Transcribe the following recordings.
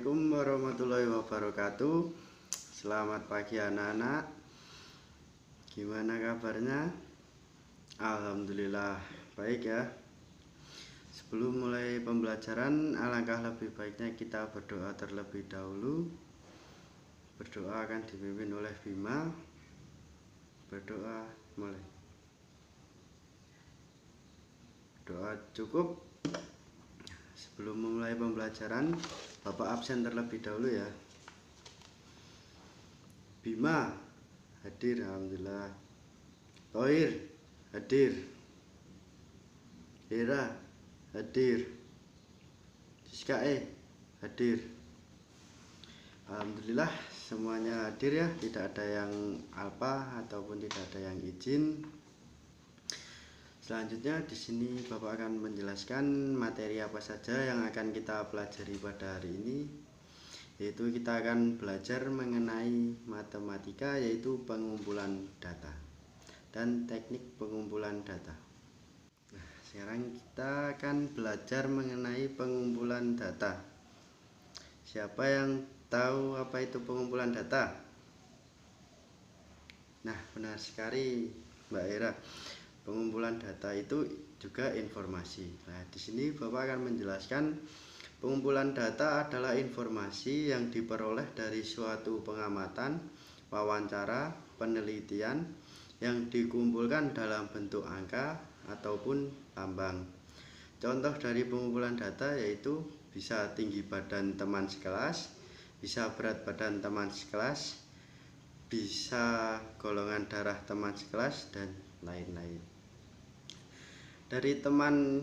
Assalamualaikum warahmatullahi wabarakatuh. Selamat pagi anak-anak. Gimana kabarnya? Alhamdulillah baik ya. Sebelum mulai pembelajaran, alangkah lebih baiknya kita berdoa terlebih dahulu. Berdoa akan dipimpin oleh Bima. Berdoa mulai. Doa cukup. Sebelum memulai pembelajaran, Bapak absen terlebih dahulu ya. Bima hadir, alhamdulillah. Tohir hadir. Hera hadir. Siskae hadir. Alhamdulillah semuanya hadir ya, tidak ada yang alpa ataupun tidak ada yang izin. Selanjutnya di sini Bapak akan menjelaskan materi apa saja yang akan kita pelajari pada hari ini, yaitu kita akan belajar mengenai matematika, yaitu pengumpulan data dan teknik pengumpulan data. Nah, sekarang kita akan belajar mengenai pengumpulan data. Siapa yang tahu apa itu pengumpulan data? Nah, benar sekali Mbak Era. Pengumpulan data itu juga informasi. Nah, di sini Bapak akan menjelaskan pengumpulan data adalah informasi yang diperoleh dari suatu pengamatan, wawancara, penelitian yang dikumpulkan dalam bentuk angka ataupun lambang. Contoh dari pengumpulan data yaitu bisa tinggi badan teman sekelas, bisa berat badan teman sekelas, bisa golongan darah teman sekelas, dan lain-lain. Dari teman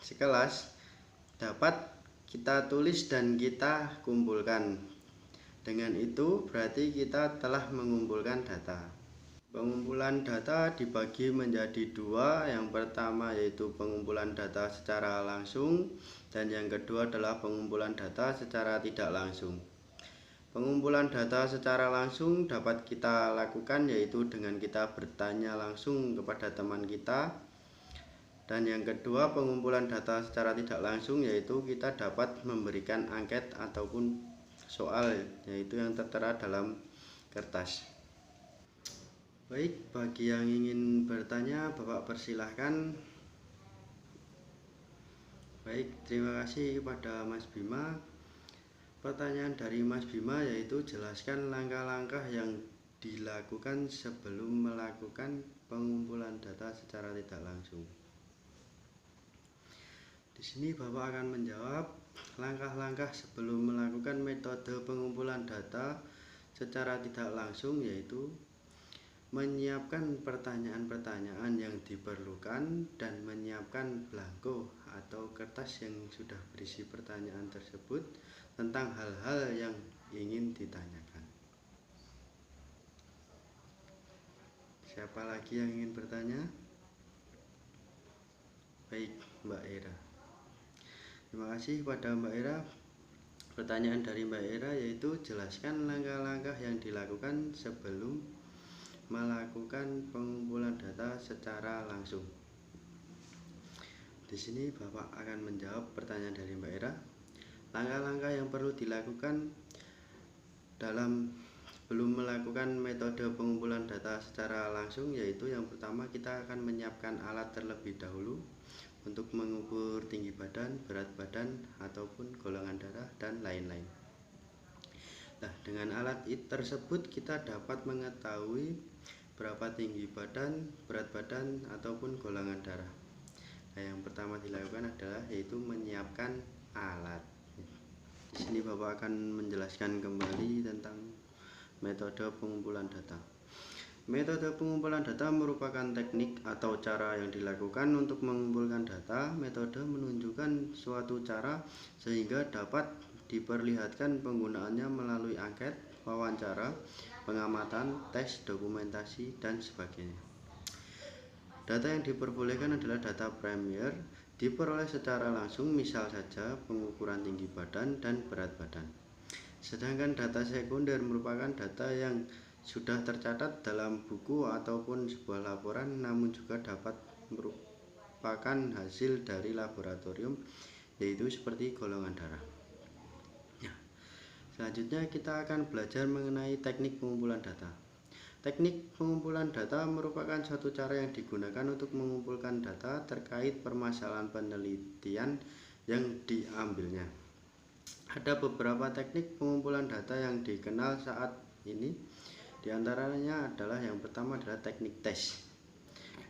sekelas dapat kita tulis dan kita kumpulkan. Dengan itu berarti kita telah mengumpulkan data. Pengumpulan data dibagi menjadi dua. Yang pertama yaitu pengumpulan data secara langsung, dan yang kedua adalah pengumpulan data secara tidak langsung. Pengumpulan data secara langsung dapat kita lakukan yaitu dengan kita bertanya langsung kepada teman kita. Dan yang kedua, pengumpulan data secara tidak langsung yaitu kita dapat memberikan angket ataupun soal, yaitu yang tertera dalam kertas. Baik, bagi yang ingin bertanya, Bapak persilahkan. Baik, terima kasih kepada Mas Bima. Pertanyaan dari Mas Bima yaitu jelaskan langkah-langkah yang dilakukan sebelum melakukan pengumpulan data secara tidak langsung. Di sini Bapak akan menjawab langkah-langkah sebelum melakukan metode pengumpulan data secara tidak langsung, yaitu menyiapkan pertanyaan-pertanyaan yang diperlukan dan menyiapkan belangko atau kertas yang sudah berisi pertanyaan tersebut tentang hal-hal yang ingin ditanyakan. Siapa lagi yang ingin bertanya? Baik, Mbak Era. Terima kasih kepada Mbak Era. Pertanyaan dari Mbak Era yaitu jelaskan langkah-langkah yang dilakukan sebelum melakukan pengumpulan data secara langsung. Di sini Bapak akan menjawab pertanyaan dari Mbak Era. Langkah-langkah yang perlu dilakukan dalam sebelum melakukan metode pengumpulan data secara langsung yaitu yang pertama kita akan menyiapkan alat terlebih dahulu untuk mengukur tinggi badan, berat badan, ataupun golongan darah, dan lain-lain. Nah, dengan alat tersebut kita dapat mengetahui berapa tinggi badan, berat badan, ataupun golongan darah. Nah, yang pertama dilakukan adalah yaitu menyiapkan alat. Di sini Bapak akan menjelaskan kembali tentang metode pengumpulan data. Metode pengumpulan data merupakan teknik atau cara yang dilakukan untuk mengumpulkan data. Metode menunjukkan suatu cara sehingga dapat diperlihatkan penggunaannya melalui angket, wawancara, pengamatan, tes, dokumentasi, dan sebagainya. Data yang diperbolehkan adalah data primer, diperoleh secara langsung, misal saja pengukuran tinggi badan dan berat badan. Sedangkan data sekunder merupakan data yang sudah tercatat dalam buku ataupun sebuah laporan, namun juga dapat merupakan hasil dari laboratorium, yaitu seperti golongan darah. Selanjutnya kita akan belajar mengenai teknik pengumpulan data. Teknik pengumpulan data merupakan suatu cara yang digunakan untuk mengumpulkan data terkait permasalahan penelitian yang diambilnya. Ada beberapa teknik pengumpulan data yang dikenal saat ini. Di antaranya adalah yang pertama adalah teknik tes,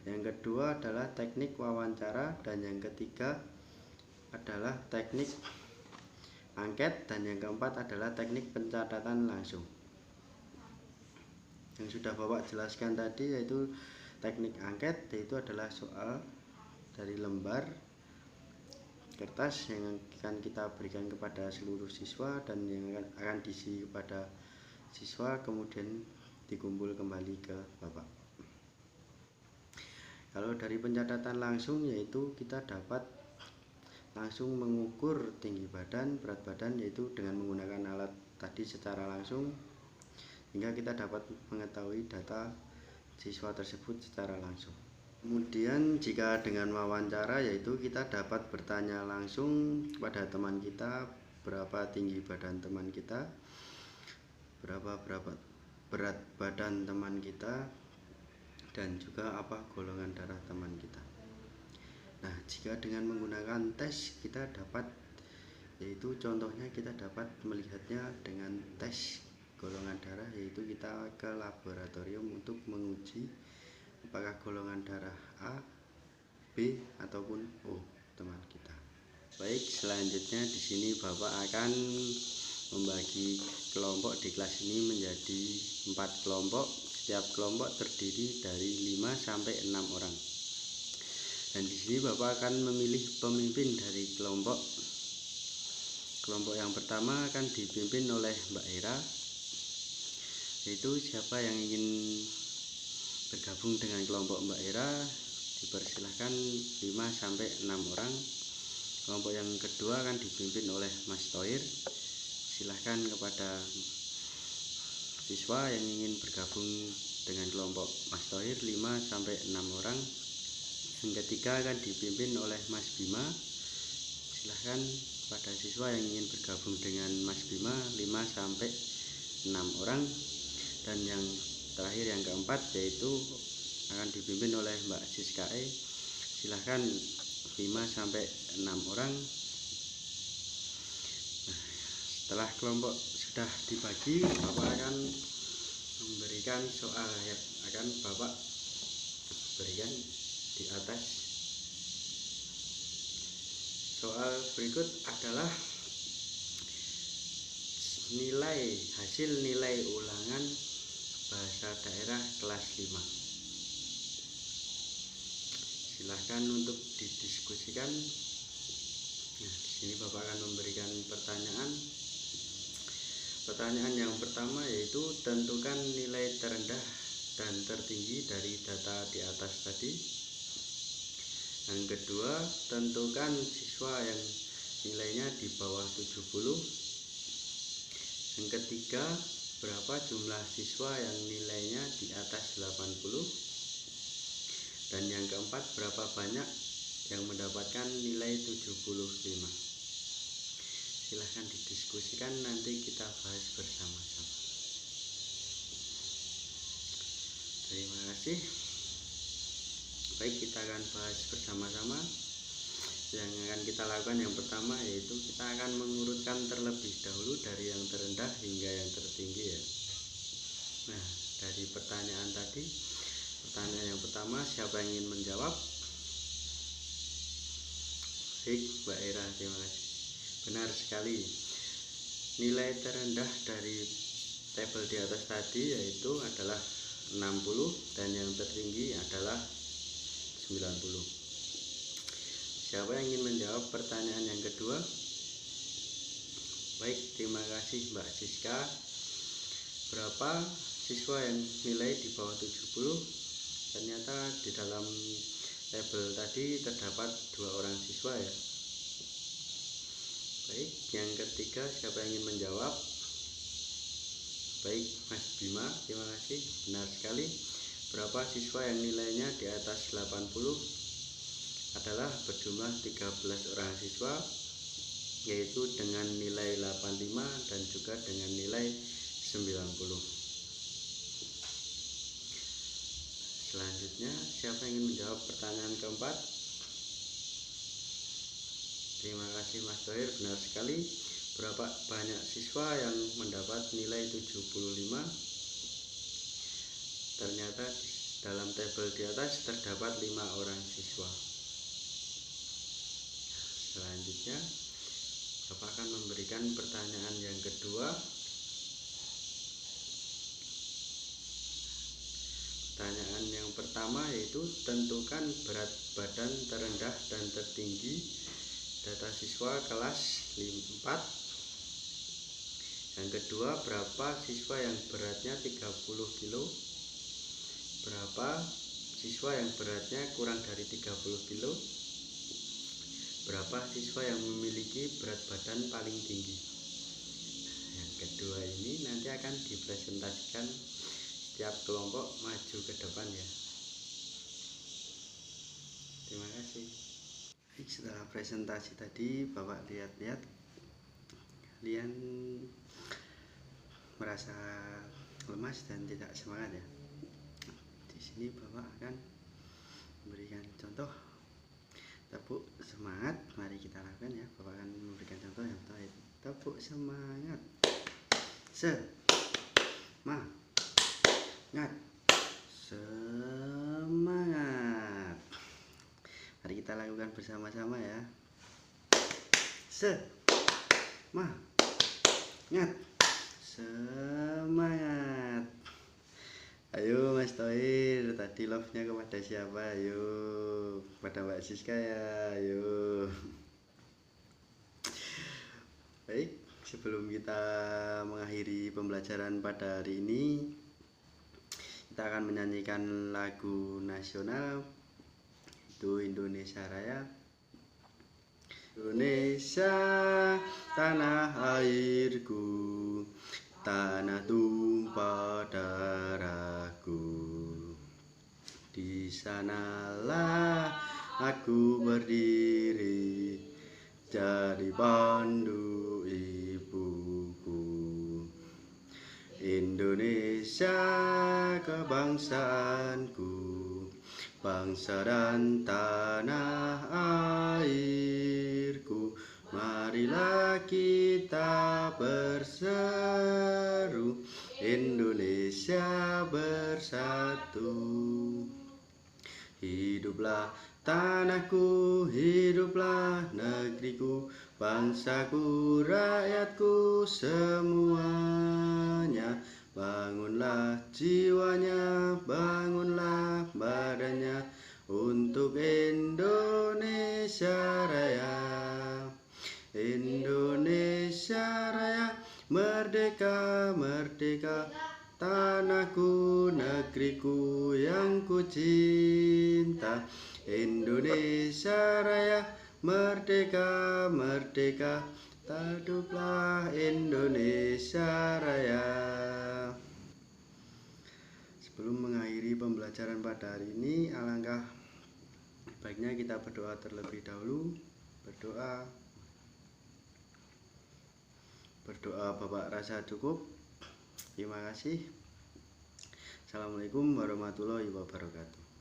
yang kedua adalah teknik wawancara, dan yang ketiga adalah teknik angket, dan yang keempat adalah teknik pencatatan langsung. Yang sudah Bapak jelaskan tadi yaitu teknik angket, yaitu adalah soal dari lembar kertas yang akan kita berikan kepada seluruh siswa dan yang akan diisi kepada siswa, kemudian dikumpul kembali ke Bapak. Kalau dari pencatatan langsung, yaitu kita dapat langsung mengukur tinggi badan, berat badan, yaitu dengan menggunakan alat tadi secara langsung, hingga kita dapat mengetahui data siswa tersebut secara langsung. Kemudian jika dengan wawancara, yaitu kita dapat bertanya langsung kepada teman kita berapa tinggi badan teman kita, berapa berat badan teman kita, dan juga apa golongan darah teman kita. Nah, jika dengan menggunakan tes kita dapat, yaitu contohnya kita dapat melihatnya dengan tes golongan darah, yaitu kita ke laboratorium untuk menguji apakah golongan darah A, B, ataupun O teman kita. Baik, selanjutnya di sini Bapak akan membagi kelompok di kelas ini menjadi 4 kelompok. Setiap kelompok terdiri dari 5 sampai 6 orang. Dan di sini Bapak akan memilih pemimpin dari kelompok. Kelompok yang pertama akan dipimpin oleh Mbak Hera, yaitu siapa yang ingin bergabung dengan kelompok Mbak Hera dipersilahkan 5 sampai 6 orang. Kelompok yang kedua akan dipimpin oleh Mas Tohir. Silahkan kepada siswa yang ingin bergabung dengan kelompok Mas Tohir 5 sampai 6 orang. Yang ketiga akan dipimpin oleh Mas Bima. Silahkan pada siswa yang ingin bergabung dengan Mas Bima 5 sampai 6 orang. Dan yang terakhir yang keempat yaitu akan dipimpin oleh Mbak Siskae. Silahkan 5 sampai 6 orang. Nah, setelah kelompok sudah dibagi, Bapak akan memberikan soal yang akan Bapak berikan di atas. Soal berikut adalah hasil nilai ulangan bahasa daerah kelas 5. Silahkan untuk didiskusikan. Nah, di sini Bapak akan memberikan pertanyaan. Pertanyaan yang pertama yaitu tentukan nilai terendah dan tertinggi dari data di atas tadi. Yang kedua, tentukan siswa yang nilainya di bawah 70. Yang ketiga, berapa jumlah siswa yang nilainya di atas 80. Dan yang keempat, berapa banyak yang mendapatkan nilai 75. Silahkan didiskusikan, nanti kita bahas bersama-sama. Terima kasih. Baik, kita akan bahas bersama-sama. Yang akan kita lakukan yang pertama yaitu kita akan mengurutkan terlebih dahulu dari yang terendah hingga yang tertinggi ya. Nah, dari pertanyaan tadi, pertanyaan yang pertama, siapa yang ingin menjawab? Baik, Mbak Hera, terima kasih. Benar sekali. Nilai terendah dari tabel di atas tadi yaitu adalah 60 dan yang tertinggi adalah 90. Siapa yang ingin menjawab pertanyaan yang kedua? Baik, terima kasih Mbak Siska. Berapa siswa yang nilai di bawah 70? Ternyata di dalam tabel tadi terdapat 2 orang siswa ya. Baik, yang ketiga siapa yang ingin menjawab? Baik, Mas Bima, terima kasih. Benar sekali. Berapa siswa yang nilainya di atas 80? Adalah berjumlah 13 orang siswa. yaitu dengan nilai 85 dan juga dengan nilai 90. Selanjutnya, siapa yang ingin menjawab pertanyaan keempat? Terima kasih Mas Tohir, benar sekali. Berapa banyak siswa yang mendapat nilai 75? Ternyata dalam tabel di atas terdapat 5 orang siswa. Selanjutnya, Bapak akan memberikan pertanyaan yang kedua. Pertanyaan yang pertama yaitu tentukan berat badan terendah dan tertinggi data siswa kelas 4. Yang kedua, berapa siswa yang beratnya 30 kilo? Berapa siswa yang beratnya kurang dari 30 kilo? Berapa siswa yang memiliki berat badan paling tinggi? Yang kedua ini nanti akan dipresentasikan setiap kelompok maju ke depan ya. Terima kasih. Setelah presentasi tadi, Bapak lihat-lihat, kalian merasa lemas dan tidak semangat ya. Di sini Bapak akan memberikan contoh tepuk semangat. Mari kita lakukan ya. Bapak akan memberikan contoh yang baik. Tepuk semangat. Semangat. Semangat. Mari kita lakukan bersama-sama ya. Semangat. Semangat. Ayo Mas Tohir, tadi love-nya kepada siapa? Ayo, kepada Mbak Siska ya. Ayo. Baik, sebelum kita mengakhiri pembelajaran pada hari ini, kita akan menyanyikan lagu nasional, itu Indonesia Raya. Indonesia, tanah airku, tanah tumpah darahku. Di sanalah aku berdiri, jadi pandu ibuku. Indonesia kebangsaanku, bangsa dan tanah airku. Marilah kita berseru, Indonesia bersatu. Hiduplah tanahku, hiduplah negeriku, bangsaku, rakyatku semuanya. Bangunlah jiwanya, bangunlah badannya untuk Indonesia Raya. Indonesia Raya, merdeka, merdeka, tanahku, negeriku yang ku cinta. Indonesia Raya, merdeka, merdeka, hiduplah Indonesia Raya. Sebelum mengakhiri pembelajaran pada hari ini, alangkah baiknya kita berdoa terlebih dahulu. Berdoa Bapak rasa cukup. Terima kasih. Assalamualaikum warahmatullahi wabarakatuh.